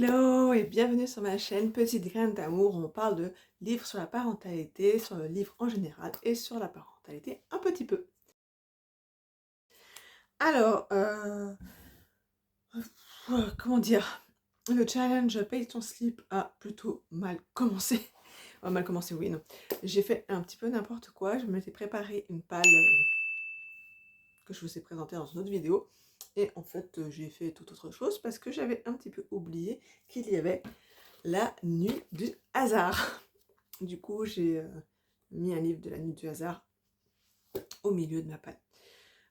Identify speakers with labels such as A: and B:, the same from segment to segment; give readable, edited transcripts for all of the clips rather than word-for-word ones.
A: Hello et bienvenue sur ma chaîne Petite Graine d'Amour. On parle de livres sur la parentalité, sur le livre en général et sur la parentalité un petit peu. Alors, comment dire, le challenge Paye ton slip a plutôt mal commencé. Mal commencé, oui, non. J'ai fait un petit peu n'importe quoi. Je m'étais préparé une palle que je vous ai présentée dans une autre vidéo. Et en fait, j'ai fait toute autre chose parce que j'avais un petit peu oublié qu'il y avait la nuit du hasard. Du coup, j'ai mis un livre de la nuit du hasard au milieu de ma palle.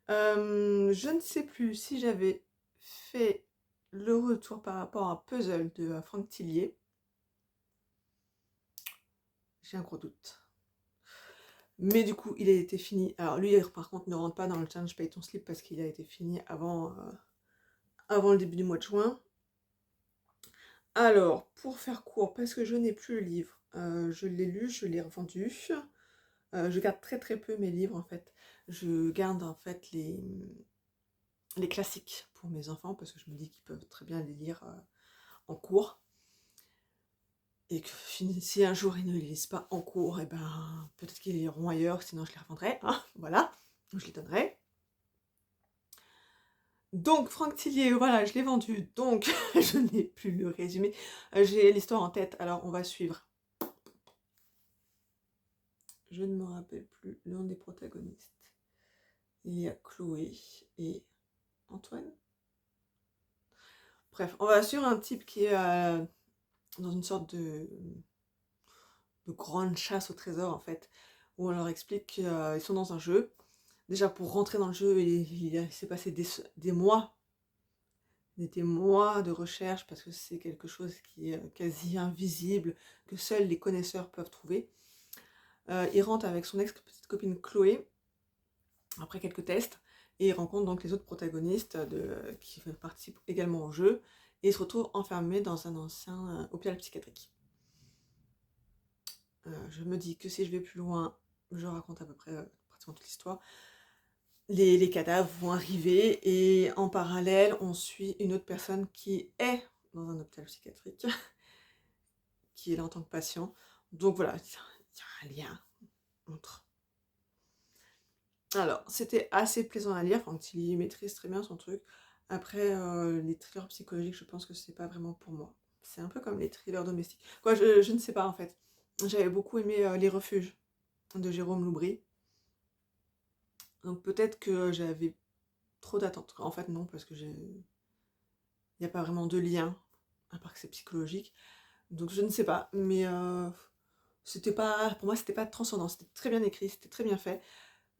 A: Je ne sais plus si j'avais fait le retour par rapport à un puzzle de Franck Tillier. J'ai un gros doute. Mais du coup, il a été fini. Alors lui, par contre, ne rentre pas dans le challenge Paye ton slip parce qu'il a été fini avant le début du mois de juin. Alors, pour faire court, parce que je n'ai plus le livre, je l'ai lu, je l'ai revendu. Je garde très très peu mes livres en fait. Je garde en fait les classiques pour mes enfants parce que je me dis qu'ils peuvent très bien les lire en cours. Et que si un jour ils ne les lisent pas en cours, et ben peut-être qu'ils les liront ailleurs, sinon je les revendrai. Hein, voilà, je les donnerai. Donc Franck Tillier, voilà, je l'ai vendu, donc je n'ai plus le résumé. J'ai l'histoire en tête, alors on va suivre. Je ne me rappelle plus le nom des protagonistes. Il y a Chloé et Antoine. Bref, on va suivre un type qui est dans une sorte de grande chasse au trésor en fait, où on leur explique qu'ils sont dans un jeu. Déjà pour rentrer dans le jeu, il s'est passé des mois de recherche parce que c'est quelque chose qui est quasi invisible, que seuls les connaisseurs peuvent trouver. Il rentre avec son ex-petite copine Chloé, après quelques tests, et il rencontre donc les autres protagonistes qui participent également au jeu, et il se retrouve enfermé dans un ancien hôpital psychiatrique. Je me dis que si je vais plus loin, je raconte à peu près pratiquement toute l'histoire. Les cadavres vont arriver et en parallèle, on suit une autre personne qui est dans un hôpital psychiatrique, qui est là en tant que patient. Donc voilà, il y a un lien entre. Alors, c'était assez plaisant à lire, quand il maîtrise très bien son truc. Après, les thrillers psychologiques, je pense que c'est pas vraiment pour moi. C'est un peu comme les thrillers domestiques. Quoi, je ne sais pas en fait. J'avais beaucoup aimé Les Refuges de Jérôme Loubry. Donc peut-être que j'avais trop d'attentes. En fait non, parce que il n'y a pas vraiment de lien, à part que c'est psychologique. Donc je ne sais pas, mais c'était pas, pour moi c'était pas transcendant. C'était très bien écrit, c'était très bien fait,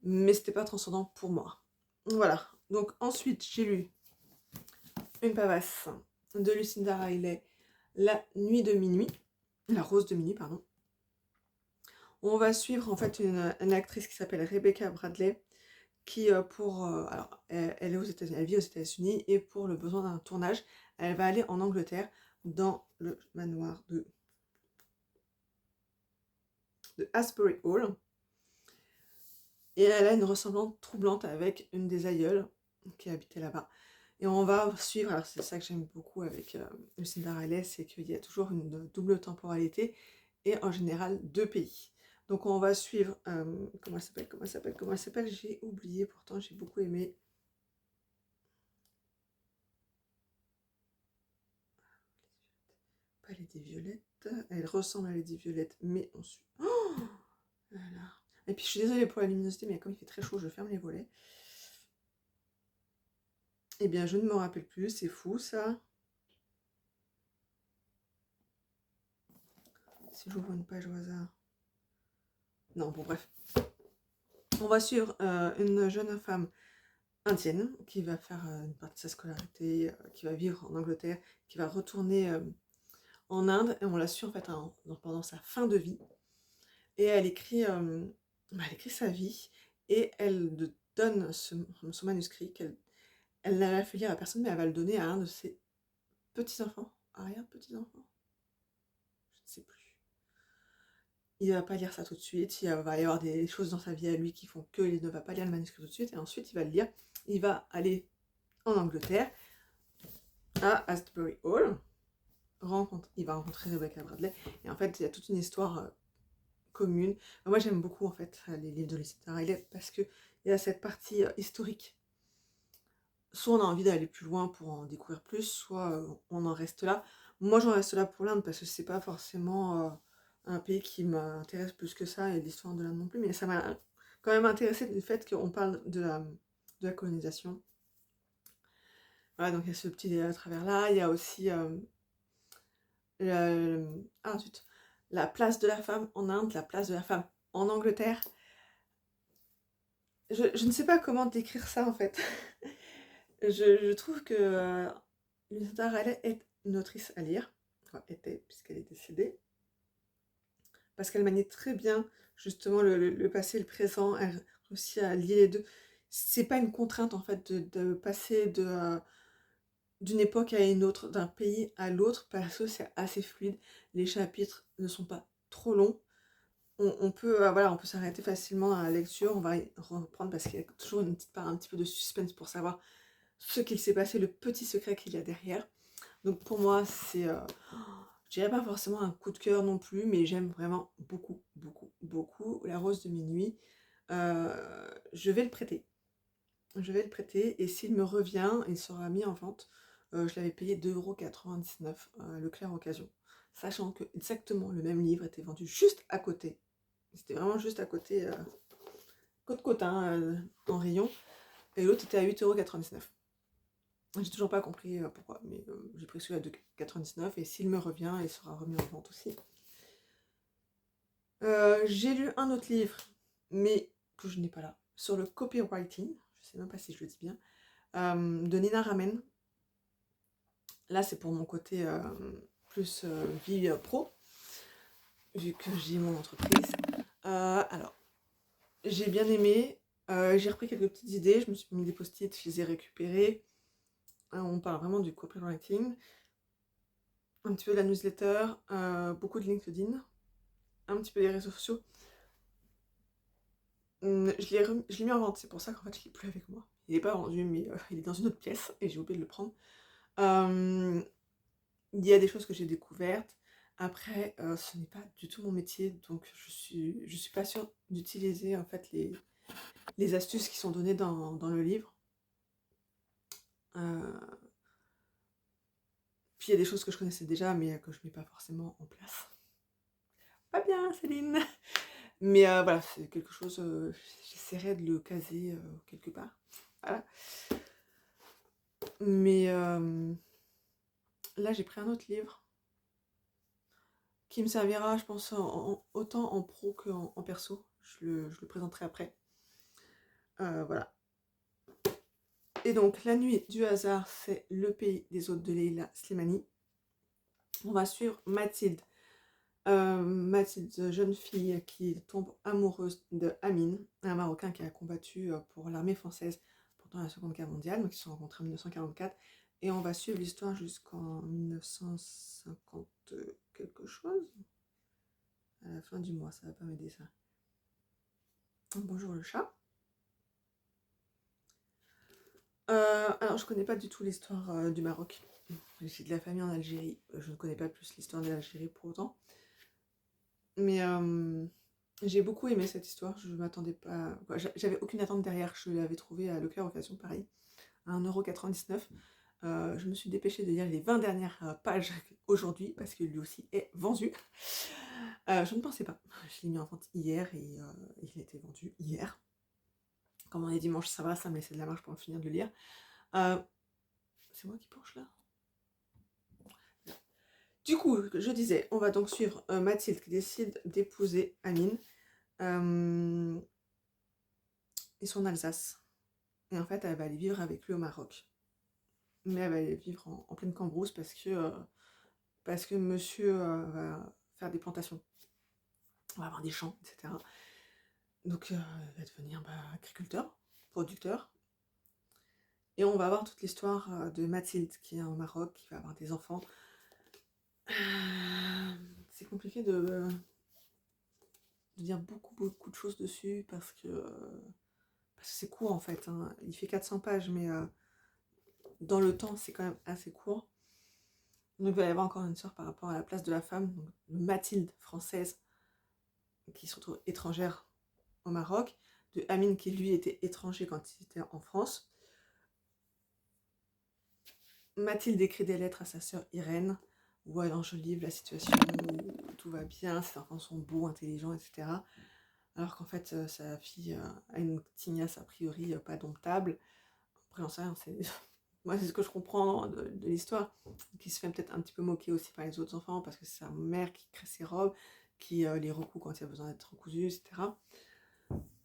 A: mais c'était pas transcendant pour moi. Voilà. Donc ensuite j'ai lu une pavasse de Lucinda Riley, La Nuit de Minuit, La Rose de Minuit, pardon. On va suivre en fait une actrice qui s'appelle Rebecca Bradley, qui alors elle est aux États-Unis, elle vit aux États-Unis, et pour le besoin d'un tournage, elle va aller en Angleterre dans le manoir de Asbury Hall, et elle a une ressemblance troublante avec une des aïeules qui habitait là-bas. Et on va suivre, alors c'est ça que j'aime beaucoup avec Lucinda Riley, c'est qu'il y a toujours une double temporalité et en général 2 pays. Donc on va suivre, comment elle s'appelle, j'ai oublié, pourtant j'ai beaucoup aimé. Pas Lady Violette, elle ressemble à Lady Violette, mais on suit. Oh voilà. Et puis je suis désolée pour la luminosité, mais comme il fait très chaud, je ferme les volets. Eh bien, je ne me rappelle plus, c'est fou ça. Si j'ouvre une page au hasard. Non, bon, bref. On va suivre une jeune femme indienne qui va faire une partie de sa scolarité, qui va vivre en Angleterre, qui va retourner en Inde, et on la suit en fait pendant sa fin de vie. Et elle écrit sa vie, et elle donne son manuscrit elle ne l'a fait lire à personne, mais elle va le donner à un de ses petits-enfants, arrière-petits-enfants, je ne sais plus. Il ne va pas lire ça tout de suite, il va y avoir des choses dans sa vie à lui qui font qu'il ne va pas lire le manuscrit tout de suite, et ensuite il va le lire. Il va aller en Angleterre, à Asbury Hall, il va rencontrer Rebecca Bradley, et en fait il y a toute une histoire commune. Moi j'aime beaucoup en fait les livres de Lucinda Riley parce que il y a cette partie historique. Soit on a envie d'aller plus loin pour en découvrir plus, soit on en reste là. Moi j'en reste là pour l'Inde parce que c'est pas forcément un pays qui m'intéresse plus que ça, et l'histoire de l'Inde non plus, mais ça m'a quand même intéressé le fait qu'on parle de la colonisation. Voilà, donc il y a ce petit à travers là, il y a aussi zut, la place de la femme en Inde, la place de la femme en Angleterre. Je ne sais pas comment décrire ça en fait. Je trouve que Lucinda Riley est une autrice à lire, enfin était puisqu'elle est décédée, parce qu'elle manie très bien justement le passé et le présent, elle réussit à lier les deux. C'est pas une contrainte en fait de passer d'une époque à une autre, d'un pays à l'autre, parce que c'est assez fluide, les chapitres ne sont pas trop longs, on peut, voilà, on peut s'arrêter facilement à la lecture, on va y reprendre parce qu'il y a toujours une petite part un petit peu de suspense pour savoir ce qu'il s'est passé, le petit secret qu'il y a derrière. Donc pour moi, c'est, je dirais pas forcément un coup de cœur non plus, mais j'aime vraiment beaucoup, beaucoup, beaucoup La Rose de Minuit. Je vais le prêter. Je vais le prêter, et s'il me revient, il sera mis en vente. Je l'avais payé 2,99 € à Leclerc Occasion. Sachant que exactement le même livre était vendu juste à côté. C'était vraiment juste à côté, côte-côte, hein, en rayon. Et l'autre était à 8,99 €. J'ai toujours pas compris pourquoi, mais j'ai pris celui à 2,99 € et s'il me revient, il sera remis en vente aussi. J'ai lu un autre livre, mais que je n'ai pas là, sur le copywriting, je sais même pas si je le dis bien, de Nina Ramen. Là, c'est pour mon côté plus vie pro, vu que j'ai mon entreprise. Alors, j'ai bien aimé, j'ai repris quelques petites idées, je me suis mis des post-it, je les ai récupérés. On parle vraiment du copywriting, un petit peu de la newsletter, beaucoup de LinkedIn, un petit peu des réseaux sociaux. Je l'ai mis en vente, c'est pour ça qu'en fait je l'ai plus avec moi. Il n'est pas vendu, mais il est dans une autre pièce et j'ai oublié de le prendre. Il y a des choses que j'ai découvertes. Après, ce n'est pas du tout mon métier, donc je suis pas sûre d'utiliser en fait les astuces qui sont données dans le livre. Puis il y a des choses que je connaissais déjà, mais que je mets pas forcément en place. Pas bien, Céline. Mais voilà, c'est quelque chose, j'essaierai de le caser quelque part. Voilà. Mais là, j'ai pris un autre livre qui me servira, je pense, autant en pro qu'en perso. Je le présenterai après. Voilà. Et donc, La Nuit du hasard, c'est Le pays des hôtes de Leila Slimani. On va suivre Mathilde. Mathilde, jeune fille qui tombe amoureuse de Amin, un Marocain qui a combattu pour l'armée française pendant la Seconde Guerre mondiale, donc ils se sont rencontrés en 1944, et on va suivre l'histoire jusqu'en 1950 quelque chose. À la fin du mois, ça va pas m'aider ça. Bonjour le chat. Alors je connais pas du tout l'histoire du Maroc. J'ai de la famille en Algérie, je ne connais pas plus l'histoire de l'Algérie pour autant. Mais j'ai beaucoup aimé cette histoire, je m'attendais pas. J'avais aucune attente derrière, je l'avais trouvée à Leclerc Occasion, pareil, à 1,99 €. Je me suis dépêchée de lire les 20 dernières pages aujourd'hui, parce que lui aussi est vendu. Je ne pensais pas. Je l'ai mis en vente hier et il était vendu hier. Comme on est dimanche, ça va, ça me laissait de la marge pour finir de le lire. C'est moi qui penche là. Du coup, je disais, on va donc suivre Mathilde qui décide d'épouser Amine. Ils sont en Alsace. Et en fait, elle va aller vivre avec lui au Maroc. Mais elle va aller vivre en pleine cambrousse parce que monsieur va faire des plantations. On va avoir des champs, etc. Donc, elle va devenir agriculteur, producteur. Et on va avoir toute l'histoire de Mathilde qui est au Maroc, qui va avoir des enfants. C'est compliqué de dire beaucoup de choses dessus parce que c'est court en fait. Hein. Il fait 400 pages, mais dans le temps, c'est quand même assez court. Donc il va y avoir encore une histoire par rapport à la place de la femme, donc Mathilde française qui se retrouve étrangère au Maroc, de Amine qui lui était étranger quand il était en France. Mathilde écrit des lettres à sa sœur Irène, où elle enjolive la situation, où tout va bien, ses enfants sont beaux, intelligents, etc. Alors qu'en fait, sa fille a une tignasse a priori pas domptable. Après, j'en sais rien, moi c'est ce que je comprends de l'histoire, qui se fait peut-être un petit peu moquer aussi par les autres enfants, parce que c'est sa mère qui crée ses robes, qui les recoue quand il y a besoin d'être recousu, etc.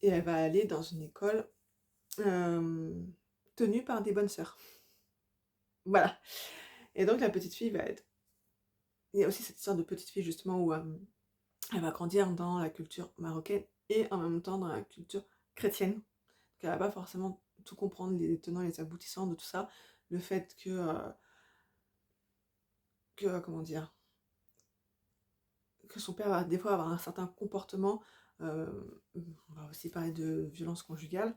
A: Et elle va aller dans une école tenue par des bonnes sœurs. Voilà. Et donc la petite fille va être... Il y a aussi cette histoire de petite fille justement où elle va grandir dans la culture marocaine et en même temps dans la culture chrétienne. Donc elle va pas forcément tout comprendre, les tenants et les aboutissants de tout ça. Le fait comment dire, que son père va des fois avoir un certain comportement. On va aussi parler de violence conjugale.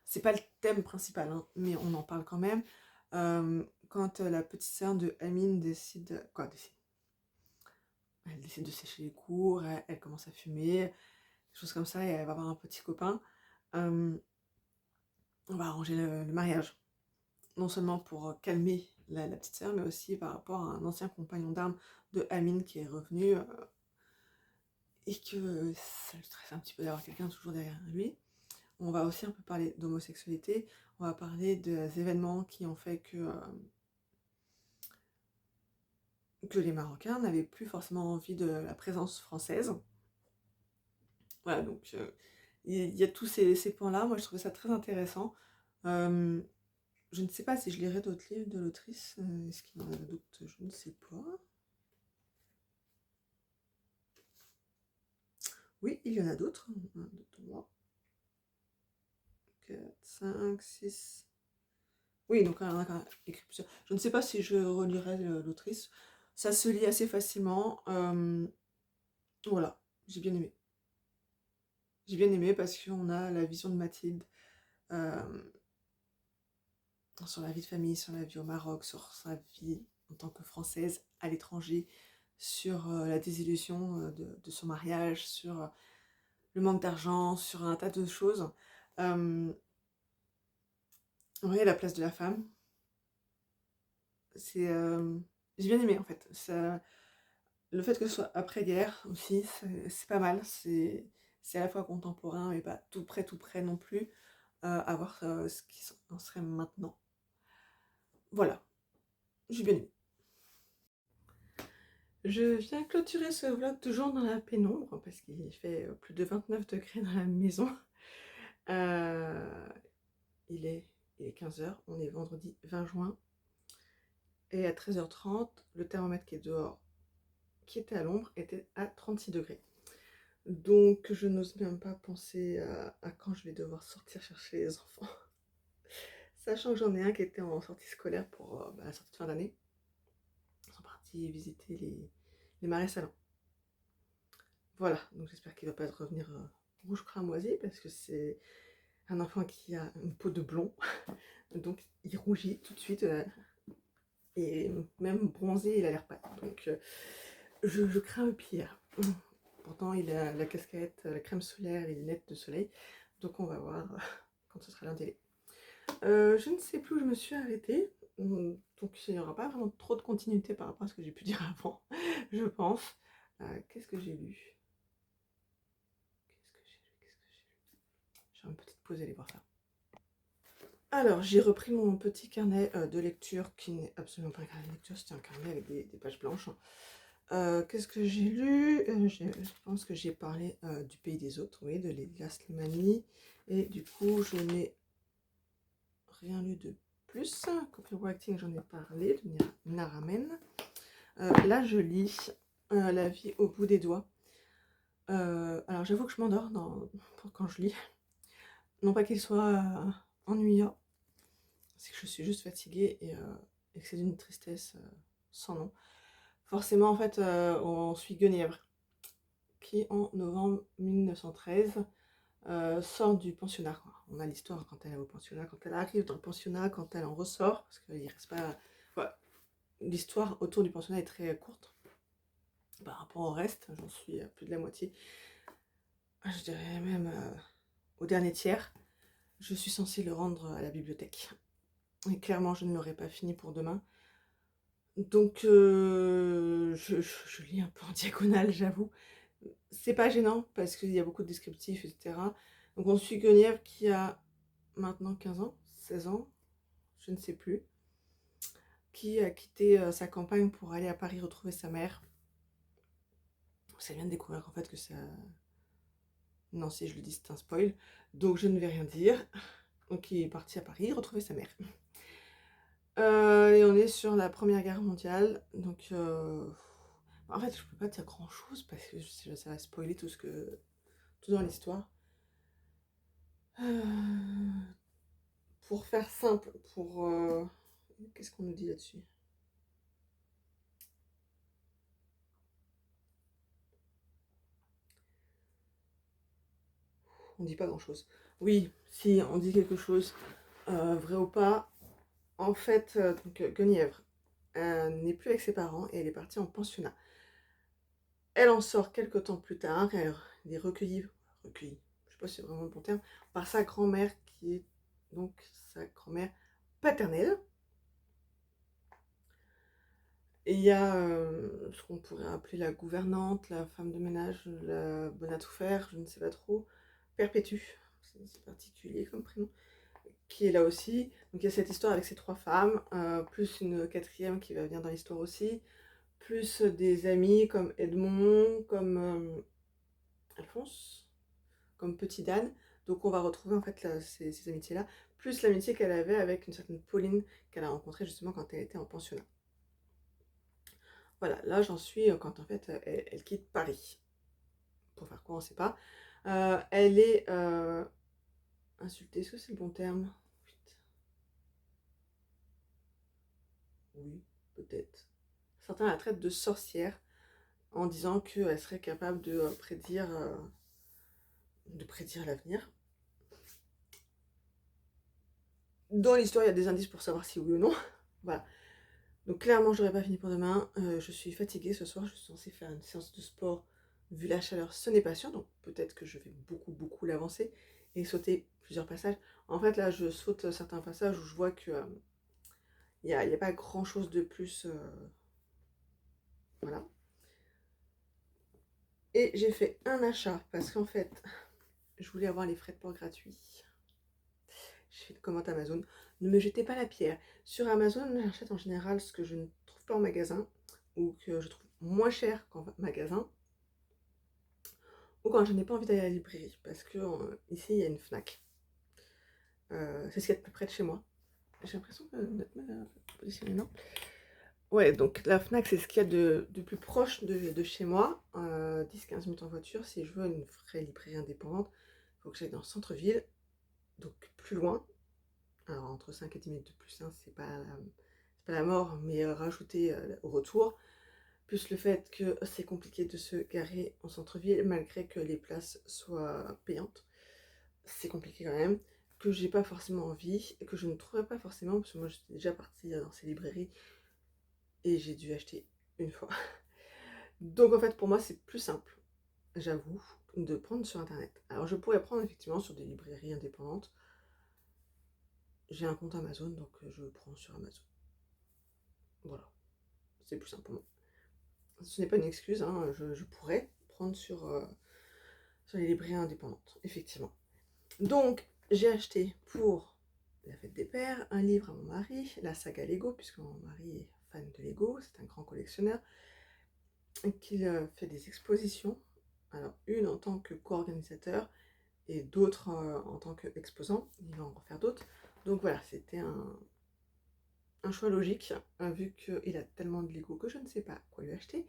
A: C'est pas le thème principal, hein, mais on en parle quand même. Quand la petite sœur de Amine décide... Quoi, décide Elle décide de sécher les cours, elle commence à fumer, des choses comme ça, et elle va avoir un petit copain. On va arranger le mariage. Non seulement pour calmer la petite sœur, mais aussi par rapport à un ancien compagnon d'armes de Amine qui est revenu et que ça le stresse un petit peu d'avoir quelqu'un toujours derrière lui. On va aussi un peu parler d'homosexualité, on va parler des événements qui ont fait que les Marocains n'avaient plus forcément envie de la présence française. Voilà, donc il y a tous ces points-là. Moi, je trouvais ça très intéressant. Je ne sais pas si je lirai d'autres livres de l'autrice. Est-ce qu'il y en a d'autres? Je ne sais pas. Oui, il y en a d'autres. 1, 2, 3, 4, 5, 6. Oui, donc on a quand même écrit plusieurs. Je ne sais pas si je relirai l'autrice. Ça se lit assez facilement. Voilà, j'ai bien aimé. J'ai bien aimé parce qu'on a la vision de Mathilde sur la vie de famille, sur la vie au Maroc, sur sa vie en tant que Française à l'étranger, sur la désillusion de son mariage, sur le manque d'argent, sur un tas de choses. Oui, la place de la femme. C'est, j'ai bien aimé en fait. Le fait que ce soit après-guerre aussi, c'est pas mal. C'est à la fois contemporain et pas tout près non plus. À voir ce qui en serait maintenant. Voilà, j'ai bien aimé. Je viens clôturer ce vlog toujours dans la pénombre parce qu'il fait plus de 29 degrés dans la maison. Euh, il est 15h, on est vendredi 20 juin. Et à 13h30, le thermomètre qui est dehors, qui était à l'ombre, était à 36 degrés. Donc je n'ose même pas penser à quand je vais devoir sortir chercher les enfants. Sachant que j'en ai un qui était en sortie scolaire pour la sortie de fin d'année. Ils sont partis visiter les marais salants. Voilà, donc j'espère qu'il ne va pas revenir rouge cramoisi parce que c'est un enfant qui a une peau de blond. Donc il rougit tout de suite et même bronzé, il a l'air pâle. Donc je crains le pire. Pourtant il a la casquette, la crème solaire, les lunettes de soleil. Donc on va voir quand ce sera l'un des. Je ne sais plus où je me suis arrêtée. Donc il n'y aura pas vraiment trop de continuité par rapport à ce que j'ai pu dire avant, je pense. Qu'est-ce que j'ai lu? Je vais une petite pause et aller voir ça. Alors, j'ai repris mon petit carnet de lecture qui n'est absolument pas un carnet de lecture, c'était un carnet avec des pages blanches. Qu'est-ce que j'ai lu? Je pense que j'ai parlé du Pays des Autres, oui, de Leila Slimani. Et du coup, je n'ai rien lu de plus. Copywriting, j'en ai parlé, de Nina Ramen. Là, je lis La vie au bout des doigts. Alors, j'avoue que je m'endors quand je lis. Non pas qu'il soit ennuyant, c'est que je suis juste fatiguée et que c'est d'une tristesse sans nom. Forcément, en fait, on suit Guenièvre, qui en novembre 1913 sort du pensionnat, quoi. On a l'histoire quand elle est au pensionnat, quand elle arrive dans le pensionnat, quand elle en ressort, parce qu'il ne reste pas... Voilà. l'histoire autour du pensionnat est très courte par rapport au reste. J'en suis à plus de la moitié. Je dirais même au dernier tiers. Je suis censée le rendre à la bibliothèque. Et clairement, je ne l'aurai pas fini pour demain. Donc, je lis un peu en diagonale, j'avoue. C'est pas gênant parce qu'il y a beaucoup de descriptifs, etc. Donc, on suit Guenièvre qui a maintenant 15 ans, 16 ans, je ne sais plus, qui a quitté sa campagne pour aller à Paris retrouver sa mère. Ça vient de découvrir en fait que ça... Non, si je le dis, c'est un spoil. Donc, je ne vais rien dire. Donc, il est parti à Paris retrouver sa mère. Et on est sur la Première Guerre mondiale. Donc, en fait, je peux pas dire grand chose parce que ça va spoiler tout dans l'histoire. Pour faire simple, qu'est-ce qu'on nous dit là-dessus? On dit pas grand chose. Oui, si, on dit quelque chose, vrai ou pas. En fait, donc, Guenièvre n'est plus avec ses parents et elle est partie en pensionnat. Elle en sort quelques temps plus tard, elle est recueillie, je sais pas si c'est vraiment le bon terme, par sa grand-mère qui est donc sa grand-mère paternelle. Et il y a ce qu'on pourrait appeler la gouvernante, la femme de ménage, la bonne à tout faire, je ne sais pas trop, Perpétue, c'est particulier comme prénom, qui est là aussi. Donc il y a cette histoire avec ces trois femmes, plus une quatrième qui va venir dans l'histoire aussi, plus des amis comme Edmond, comme Alphonse, comme Petit Dan. Donc on va retrouver en fait ces amitiés-là, plus l'amitié qu'elle avait avec une certaine Pauline qu'elle a rencontrée justement quand elle était en pensionnat. Voilà, là j'en suis quand en fait elle quitte Paris. Pour faire quoi, on ne sait pas. Elle est insultée, est-ce que c'est le bon terme? Oui, peut-être. Certains la traitent de sorcière en disant qu'elle serait capable de prédire l'avenir. Dans l'histoire, il y a des indices pour savoir si oui ou non. Voilà. Donc clairement, je n'aurais pas fini pour demain. Je suis fatiguée ce soir. Je suis censée faire une séance de sport. Vu la chaleur, ce n'est pas sûr. Donc peut-être que je vais beaucoup l'avancer et sauter plusieurs passages. En fait, là, je saute certains passages où je vois que il n'y a pas grand-chose de plus. Voilà. Et j'ai fait un achat parce qu'en fait, je voulais avoir les frais de port gratuits. J'ai fait une commande Amazon. Ne me jetez pas la pierre. Sur Amazon, j'achète en général ce que je ne trouve pas en magasin ou que je trouve moins cher qu'en magasin ou quand je n'ai pas envie d'aller à la librairie parce que ici, il y a une Fnac. C'est ce qu'il y a de plus près de chez moi. J'ai l'impression que notre mal à positionner, non? Ouais, donc la Fnac, c'est ce qu'il y a de plus proche de chez moi. 10-15 minutes en voiture. Si je veux une vraie librairie indépendante, il faut que j'aille dans le centre-ville, donc plus loin. Alors entre 5 et 10 minutes de plus, hein, c'est pas la mort, mais rajouter au retour. Plus le fait que c'est compliqué de se garer en centre-ville, malgré que les places soient payantes. C'est compliqué quand même, que j'ai pas forcément envie, et que je ne trouverais pas forcément, parce que moi j'étais déjà partie dans ces librairies, et j'ai dû acheter une fois. Donc en fait pour moi c'est plus simple, j'avoue, de prendre sur internet. Alors je pourrais prendre effectivement sur des librairies indépendantes. J'ai un compte Amazon donc je prends sur Amazon. Voilà, c'est plus simple pour moi. Ce n'est pas une excuse, hein, je pourrais prendre sur les librairies indépendantes, effectivement. Donc j'ai acheté pour la fête des pères un livre à mon mari, la saga Lego, puisque mon mari est fan de Lego, c'est un grand collectionneur, qui fait des expositions. Alors une en tant que co-organisateur et d'autres en tant qu'exposant. Il va en refaire d'autres. Donc voilà, c'était un choix logique, vu qu'il a tellement de Lego que je ne sais pas quoi lui acheter.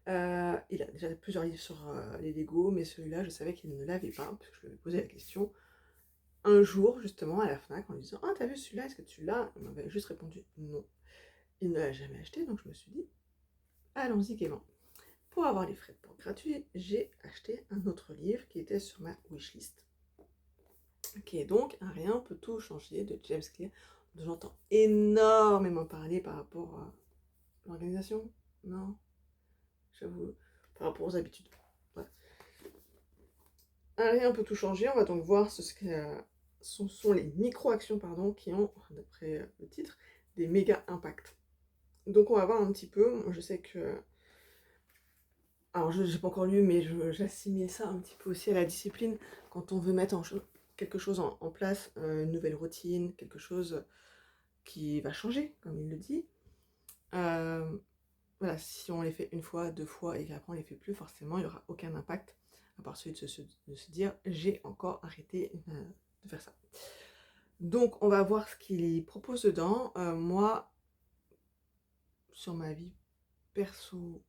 A: Il a déjà plusieurs livres sur les Lego, mais celui-là, je savais qu'il ne l'avait pas, parce que je lui avais posé la question un jour, justement, à la Fnac, en lui disant « Ah, t'as vu celui-là, est-ce que tu l'as ?» Il m'avait juste répondu « Non ». Il ne l'a jamais acheté, donc je me suis dit « Allons-y gaiement ». Pour avoir les frais de port gratuits, j'ai acheté un autre livre qui était sur ma wishlist, qui est donc Un rien peut tout changer de James Clear, dont j'entends énormément parler par rapport l'organisation? Non, j'avoue, par rapport aux habitudes. Bref. Allez, on peut tout changer. On va donc voir ce que sont les micro-actions pardon, qui ont, d'après le titre, des méga impacts. Donc on va voir un petit peu. Moi, je sais que... Alors, je n'ai pas encore lu, mais j'assimile ça un petit peu aussi à la discipline. Quand on veut mettre quelque chose en place, une nouvelle routine, quelque chose qui va changer, comme il le dit. Voilà, si on les fait une fois, deux fois et qu'après on les fait plus, forcément il n'y aura aucun impact, à part celui de se dire j'ai encore arrêté de faire ça. Donc on va voir ce qu'il propose dedans. Moi, sur ma vie perso,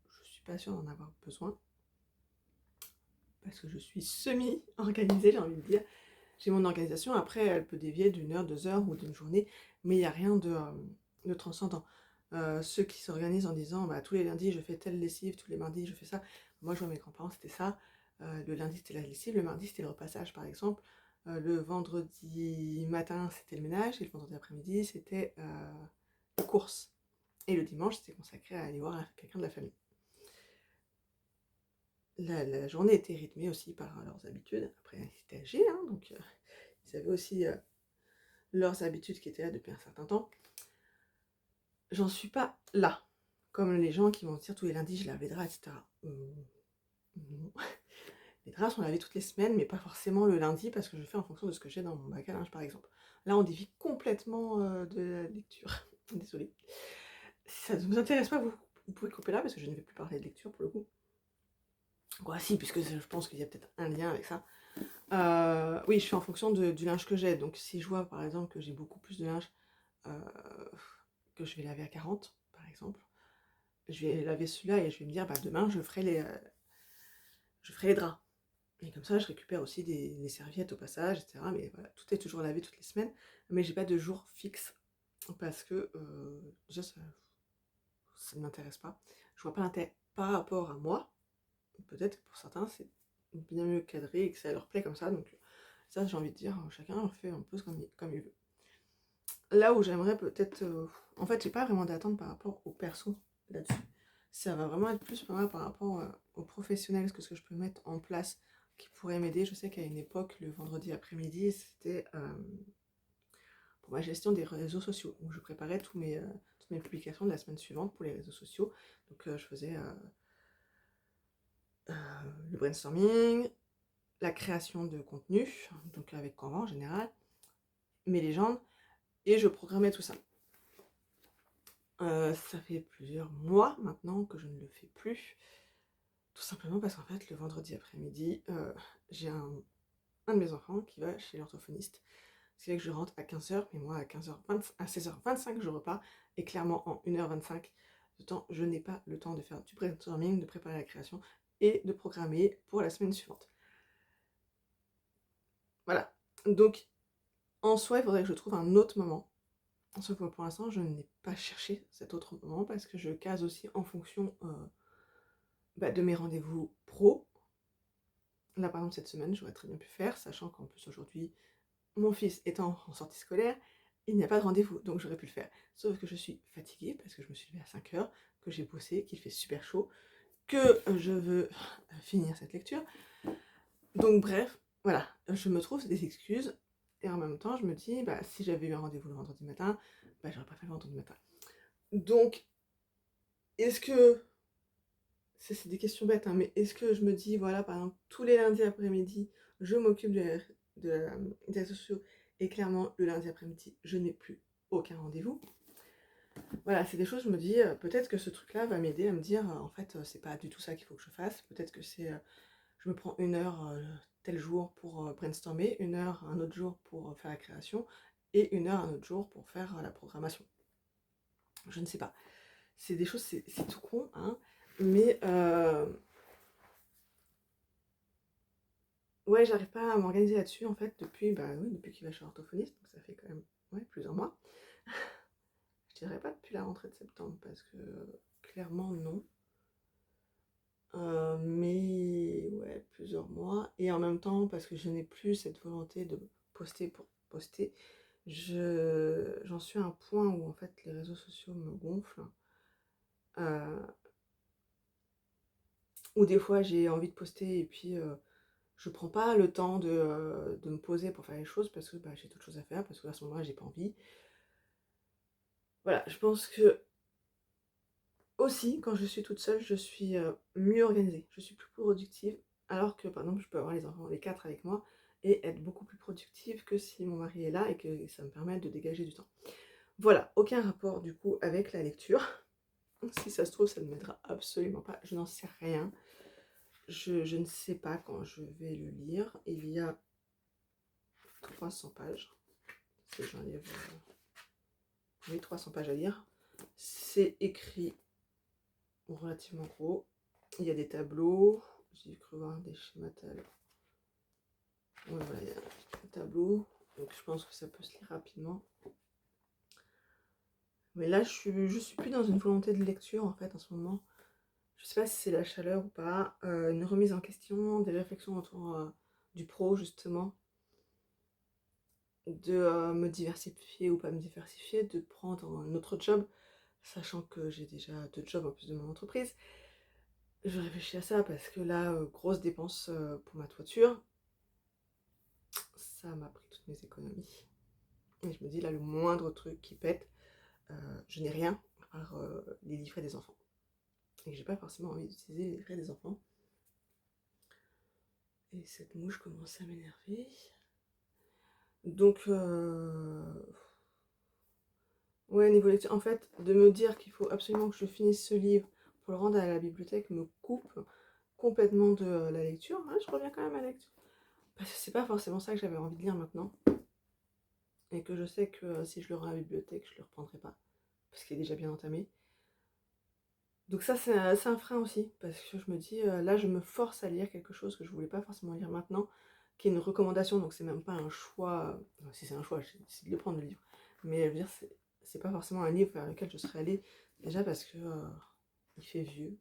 A: je suis pas sûre d'en avoir besoin. Parce que je suis semi-organisée, j'ai envie de dire. J'ai mon organisation, après elle peut dévier d'une heure, 2 heures ou d'une journée, mais il n'y a rien de transcendant. Ceux qui s'organisent en disant bah, tous les lundis je fais telle lessive, tous les mardis je fais ça. Moi je vois mes grands-parents c'était ça. Le lundi c'était la lessive, le mardi c'était le repassage par exemple. Le vendredi matin c'était le ménage et le vendredi après-midi c'était les courses. Et le dimanche c'était consacré à aller voir quelqu'un de la famille. La journée était rythmée aussi par leurs habitudes. Après, ils étaient âgés, hein, donc ils avaient aussi leurs habitudes qui étaient là depuis un certain temps. J'en suis pas là. Comme les gens qui vont dire tous les lundis, je lave les draps, etc. Non. Les draps sont lavés toutes les semaines, mais pas forcément le lundi, parce que je fais en fonction de ce que j'ai dans mon bac à linge, par exemple. Là, on dévie complètement de la lecture. Désolée. Si ça ne vous intéresse pas, vous pouvez couper là, parce que je ne vais plus parler de lecture pour le coup. Ouais, si, puisque je pense qu'il y a peut-être un lien avec ça. Oui, je fais en fonction du linge que j'ai. Donc si je vois par exemple que j'ai beaucoup plus de linge que je vais laver à 40, par exemple, je vais laver celui-là et je vais me dire bah, demain je ferai les draps. Et comme ça je récupère aussi les serviettes au passage, etc. Mais voilà, tout est toujours lavé toutes les semaines. Mais j'ai pas de jour fixe parce que déjà ça ne m'intéresse pas. Je vois pas l'intérêt par rapport à moi. Peut-être que pour certains c'est bien mieux cadré et que ça leur plaît comme ça. Donc ça, j'ai envie de dire, chacun fait un peu comme il veut. Là où j'aimerais peut-être... en fait, j'ai pas vraiment d'attente par rapport au perso là-dessus. Ça va vraiment être plus pour moi par rapport au professionnel, ce que je peux mettre en place qui pourrait m'aider. Je sais qu'à une époque, le vendredi après-midi, c'était pour ma gestion des réseaux sociaux. Donc je préparais toutes mes publications de la semaine suivante pour les réseaux sociaux. Donc je faisais le brainstorming, la création de contenu, donc avec Canva en général, mes légendes, et je programmais tout ça. Ça fait plusieurs mois maintenant que je ne le fais plus, tout simplement parce qu'en fait le vendredi après-midi, j'ai un de mes enfants qui va chez l'orthophoniste. C'est là que je rentre à 15h, mais moi à 16h25 je repars, et clairement en 1h25 de temps, je n'ai pas le temps de faire du brainstorming, de préparer la création et de programmer pour la semaine suivante. Voilà, donc en soi il faudrait que je trouve un autre moment. Sauf que pour l'instant, je n'ai pas cherché cet autre moment parce que je case aussi en fonction de mes rendez-vous pro. Là, par exemple, cette semaine, j'aurais très bien pu faire, sachant qu'en plus aujourd'hui, mon fils étant en sortie scolaire, il n'y a pas de rendez-vous, donc j'aurais pu le faire. Sauf que je suis fatiguée parce que je me suis levée à 5h, que j'ai bossé, qu'il fait super chaud, que je veux finir cette lecture. Donc bref, voilà, je me trouve des excuses. Et en même temps, je me dis, bah, si j'avais eu un rendez-vous le vendredi matin, bah, j'aurais pas fait le vendredi matin. Donc, est-ce que, c'est des questions bêtes, hein, mais est-ce que je me dis, voilà, par exemple, tous les lundis après-midi, je m'occupe des réseaux sociaux, et clairement, le lundi après-midi, je n'ai plus aucun rendez-vous. Voilà, c'est des choses, je me dis, peut-être que ce truc-là va m'aider à me dire, en fait, c'est pas du tout ça qu'il faut que je fasse. Peut-être que c'est, je me prends 1 heure tel jour pour brainstormer, 1 heure un autre jour pour faire la création, et 1 heure un autre jour pour faire la programmation. Je ne sais pas. C'est des choses, c'est tout con, hein, mais ouais, j'arrive pas à m'organiser là-dessus en fait depuis qu'il va chez l'orthophoniste, donc ça fait quand même plusieurs mois. Je dirais pas depuis la rentrée de septembre parce que clairement non. Mais ouais, plusieurs mois. Et en même temps, parce que je n'ai plus cette volonté de poster pour poster, j'en suis à un point où en fait les réseaux sociaux me gonflent. Ou des fois j'ai envie de poster et puis je prends pas le temps de me poser pour faire les choses parce que bah, j'ai d'autres choses à faire, parce qu'à ce moment-là j'ai pas envie. Voilà, je pense que aussi quand je suis toute seule, je suis mieux organisée, je suis plus productive, alors que par exemple je peux avoir les enfants, les 4 avec moi, et être beaucoup plus productive que si mon mari est là et que ça me permet de dégager du temps. Voilà, aucun rapport du coup avec la lecture. Si ça se trouve, ça ne m'aidera absolument pas, je n'en sais rien. Je ne sais pas quand je vais le lire. Il y a 300 pages. Si j'enlève... Oui, 300 pages à lire. C'est écrit relativement gros. Il y a des tableaux. J'ai cru voir des schématales. Ouais, voilà, il y a un tableau. Donc je pense que ça peut se lire rapidement. Mais là, je suis plus dans une volonté de lecture en fait en ce moment. Je sais pas si c'est la chaleur ou pas. Une remise en question, des réflexions autour du pro justement. De me diversifier ou pas me diversifier, de prendre un autre job, sachant que j'ai déjà 2 jobs en plus de mon entreprise. Je réfléchis à ça parce que là, grosse dépense pour ma toiture, ça m'a pris toutes mes économies. Et je me dis là, le moindre truc qui pète, je n'ai rien à part les livrets des enfants. Et que j'ai pas forcément envie d'utiliser les livrets des enfants. Et cette mouche commence à m'énerver. Donc, ouais, niveau lecture, en fait, de me dire qu'il faut absolument que je finisse ce livre pour le rendre à la bibliothèque me coupe complètement de la lecture. Hein, je reviens quand même à la lecture. Parce que c'est pas forcément ça que j'avais envie de lire maintenant. Et que je sais que si je le rends à la bibliothèque, je le reprendrai pas. Parce qu'il est déjà bien entamé. Donc ça, c'est un frein aussi. Parce que je me dis, là, je me force à lire quelque chose que je voulais pas forcément lire maintenant. Qui est une recommandation, donc c'est même pas un choix. Si c'est un choix, j'ai décidé de le prendre le livre. Mais je veux dire, c'est pas forcément un livre vers lequel je serais allée. Déjà parce que il fait vieux.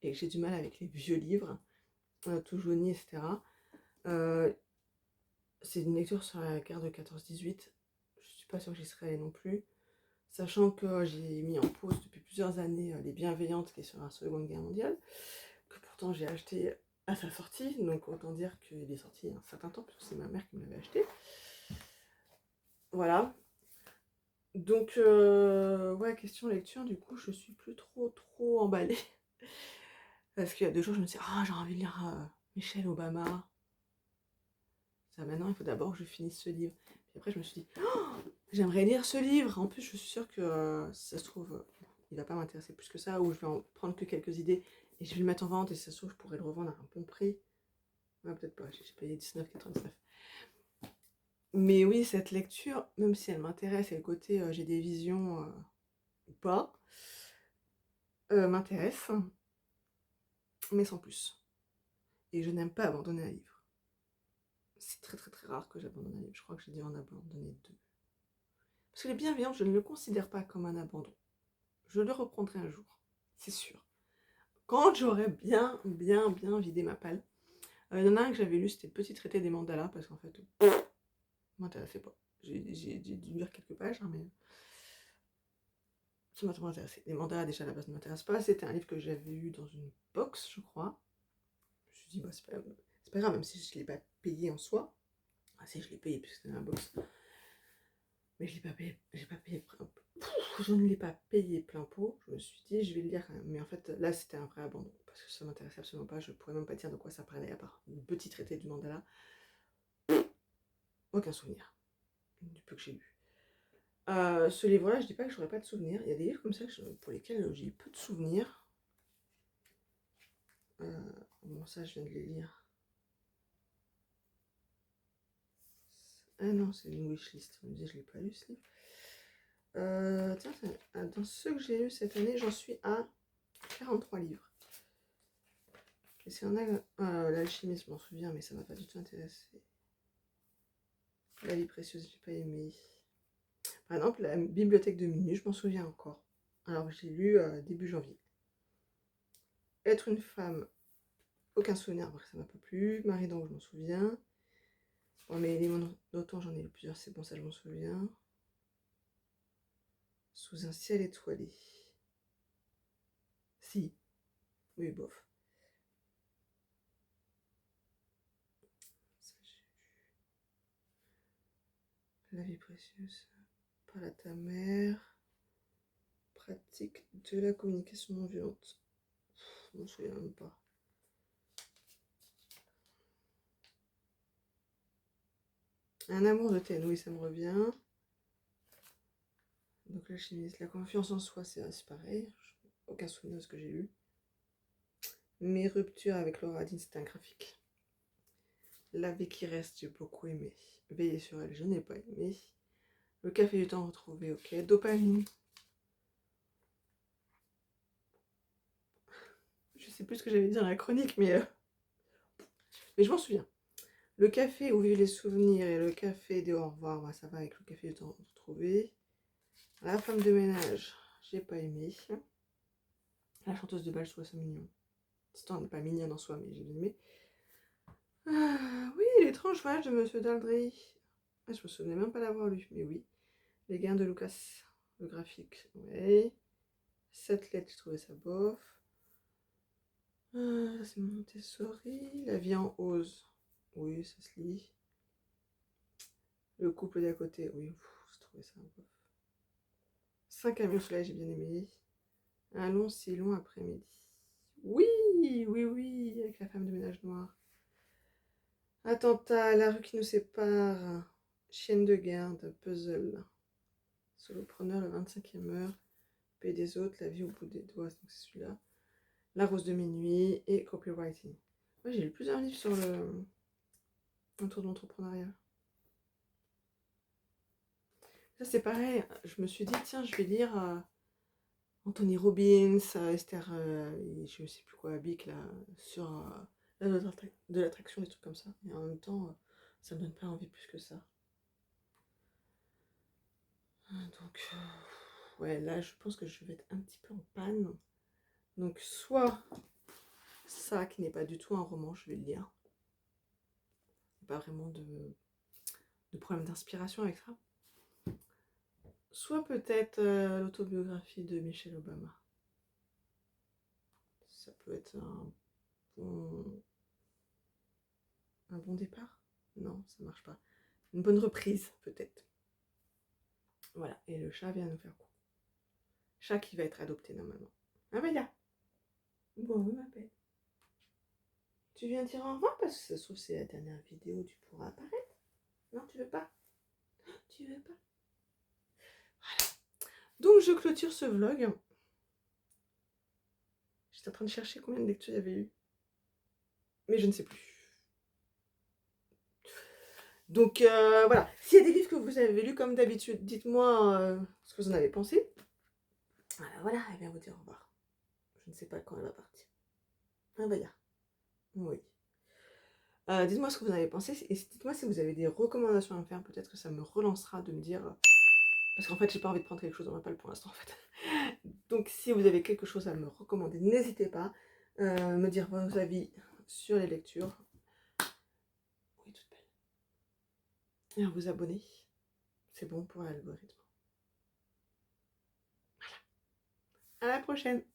A: Et que j'ai du mal avec les vieux livres. Tout jaunis, etc. C'est une lecture sur la guerre de 14-18. Je suis pas sûre que j'y serais allée non plus. Sachant que j'ai mis en pause depuis plusieurs années Les Bienveillantes, qui est sur la Seconde Guerre mondiale, que pourtant j'ai acheté à sa sortie, donc autant dire qu'il est sorti il y a un certain temps, parce que c'est ma mère qui me l'avait acheté. Voilà. Donc, ouais, question lecture, du coup, je suis plus trop emballée. Parce qu'il y a 2 jours, je me suis dit, ah, j'ai envie de lire Michelle Obama. Ça, maintenant, il faut d'abord que je finisse ce livre. Puis après, je me suis dit, oh, j'aimerais lire ce livre. En plus, je suis sûre que si ça se trouve, il va pas m'intéresser plus que ça, ou je vais en prendre que quelques idées et je vais le mettre en vente, et si ça se trouve, je pourrais le revendre à un bon prix. Ouais, peut-être pas, j'ai payé 19,99. Mais oui, cette lecture, même si elle m'intéresse, et le côté j'ai des visions ou pas, m'intéresse, mais sans plus. Et je n'aime pas abandonner un livre. C'est très rare que j'abandonne un livre. Je crois que j'ai dû en abandonner 2. Parce que Les Bienveillantes, je ne le considère pas comme un abandon. Je le reprendrai un jour, c'est sûr. Quand j'aurai bien vidé ma palle. Il y en a un que j'avais lu, c'était le petit traité des mandalas, parce qu'en fait, m'intéressait pas. J'ai dû lire quelques pages, hein, mais ça m'a trop intéressé. Les mandalas, déjà, à la base, ne m'intéressent pas. C'était un livre que j'avais eu dans une box, je crois. Je me suis dit, bah, c'est pas grave, même si je ne l'ai pas payé en soi. Ah si, je l'ai payé, puisque c'était dans la box. Mais je l'ai pas payé, je ne l'ai pas payé plein pot. Je me suis dit, je vais le lire quand même. Mais en fait, là, c'était un vrai abandon. Parce que ça m'intéressait absolument pas. Je pourrais même pas dire de quoi ça parlait, à part le petit traité du mandala. Aucun souvenir, du peu que j'ai lu. Ce livre-là, je dis pas que j'aurais pas de souvenirs. Il y a des livres comme ça pour lesquels j'ai peu de souvenirs. Bon, ça, je viens de les lire. Ah non, c'est une wishlist. Je me disais, je l'ai pas lu, ce livre. Tiens, dans ceux que j'ai lus cette année, j'en suis à 43 livres. Et s'il y en a, l'alchimie, je m'en souviens, mais ça m'a pas du tout intéressé. La vie précieuse, j'ai pas aimé. Par exemple, la bibliothèque de minuit, je m'en souviens encore. Alors, j'ai lu début janvier. Être une femme, aucun souvenir, après ça m'a pas plu. Marie d'Ange, je m'en souviens. Bon, mais les mondes d'autant, j'en ai lu plusieurs, c'est bon, ça je m'en souviens. Sous un ciel étoilé. Si, oui, bof. La vie précieuse, parle à ta mère, pratique de la communication non violente. Je m'en souviens même pas. Un amour de teen, oui, ça me revient. Donc l'alchimiste, la confiance en soi, c'est pareil. Aucun souvenir de ce que j'ai lu. Mes ruptures avec Laura Dean, c'était un graphique. La vie qui reste, j'ai beaucoup aimé. Veiller sur elle, je n'ai pas aimé. Le café du temps retrouvé, ok. Dopamine. Je sais plus ce que j'avais dit dans la chronique, mais je m'en souviens. Le café où vivent les souvenirs et le café des au revoir, bah, ça va avec le café du temps retrouvé. La femme de ménage, j'ai pas aimé. La chanteuse de bal, je trouve ça mignon. L'histoire n'est pas mignonne en soi, mais j'ai bien aimé. Oui, l'étrange voyage de Monsieur Daldry. Ah, je me souvenais même pas l'avoir lu, mais oui. Les gains de Lucas, le graphique, oui. Cette lettre, j'ai trouvé ça bof. C'est Montessori. La vie en ose, oui, ça se lit. Le couple d'à côté, oui, j'ai trouvé ça bof. 5 camions au soleil, j'ai bien aimé. Un long, si long après-midi. Oui, oui, oui, avec la femme de ménage noire. Attentat, la rue qui nous sépare. Chienne de garde, puzzle. Solopreneur, le 25e heure. Paix des autres, la vie au bout des doigts, donc c'est celui-là. La rose de minuit et copywriting. Moi, j'ai lu plusieurs livres sur le autour de l'entrepreneuriat. Ça, c'est pareil. Je me suis dit, tiens, je vais lire Anthony Robbins, Esther, je sais plus quoi, Bic, là, sur de l'attraction, des trucs comme ça. Et en même temps, ça me donne pas envie plus que ça. Donc, ouais, là, je pense que je vais être un petit peu en panne. Donc, soit ça, qui n'est pas du tout un roman, je vais le lire. Pas vraiment de problème d'inspiration avec ça. Soit peut-être l'autobiographie de Michelle Obama. Ça peut être un bon départ. Non, ça marche pas. Une bonne reprise, peut-être. Voilà, et le chat vient nous faire quoi? Chat qui va être adopté normalement. Ah bah là. Bon, oui, ma belle. Tu viens dire au revoir parce que ça se trouve c'est la dernière vidéo où tu pourras apparaître. Non, tu veux pas? Tu veux pas? Voilà. Donc je clôture ce vlog. J'étais en train de chercher combien de lectures il y avait eu. Mais je ne sais plus. Donc voilà, s'il y a des livres que vous avez lus comme d'habitude, dites-moi ce que vous en avez pensé. Voilà, elle vient vous dire au revoir. Je ne sais pas quand elle va partir. Ah bah, oui. Dites-moi ce que vous en avez pensé et dites-moi si vous avez des recommandations à me faire. Peut-être que ça me relancera de me dire... parce qu'en fait, j'ai pas envie de prendre quelque chose dans ma palle pour l'instant, en fait. Donc, si vous avez quelque chose à me recommander, n'hésitez pas à me dire vos avis sur les lectures. Oui, toute belle. Et à vous abonner. C'est bon pour l'algorithme. Voilà. À la prochaine.